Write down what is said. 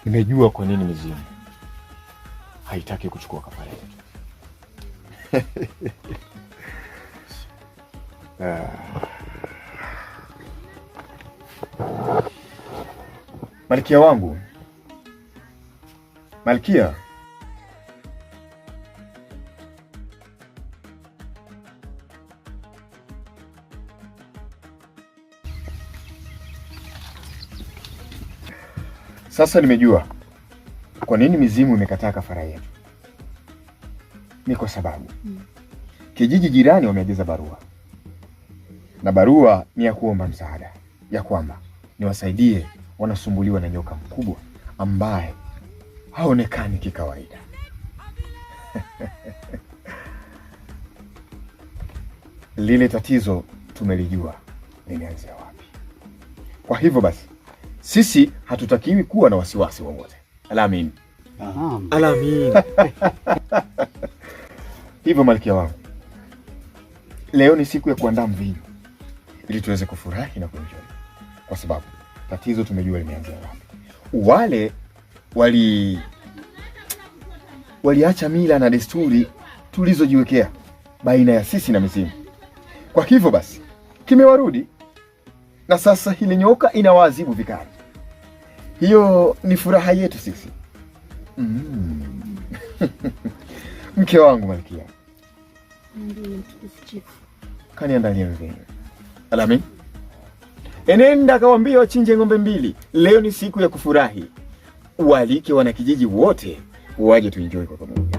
Nimejua kwa nini mizimu haitaki kuchukua kafara yetu. Malkia wangu, Malkia, sasa nimejua kwa nini mizimu imekataa kafara yetu. Ni kwa sababu kijiji jirani wameagiza barua, na barua ni ya kuomba msaada, ya kwamba niwasaidie, wanasumbuliwa na nyoka mkubwa ambaye haonekani kikawaida. Lile tatizo tumelijua limeanzia wapi. Kwa hivyo basi sisi hatutakiwi kuwa na wasiwasi wowote. Alamin. Alamin. Hivyo Malkia wangu, leo ni siku ya kuandaa mvinyo ili tuweze kufurahi na kuenjoy, kwa sababu tatizo tumejua limeanzia wapi. Wale waliacha mila na desturi tulizojiwekea baina ya sisi na mizimu. Kwa hivyo basi kimewarudi, na sasa hili nyoka inawaadhibu vikali. Hiyo ni furaha yetu sisi. Mke wangu Malkia, kaniandalie mvinyo. Alamin, enenda kawaambia wachinje ng'ombe 2. Leo ni siku ya kufurahi. Ualike wanakijiji wote waje tuenjoy kwa pamoja.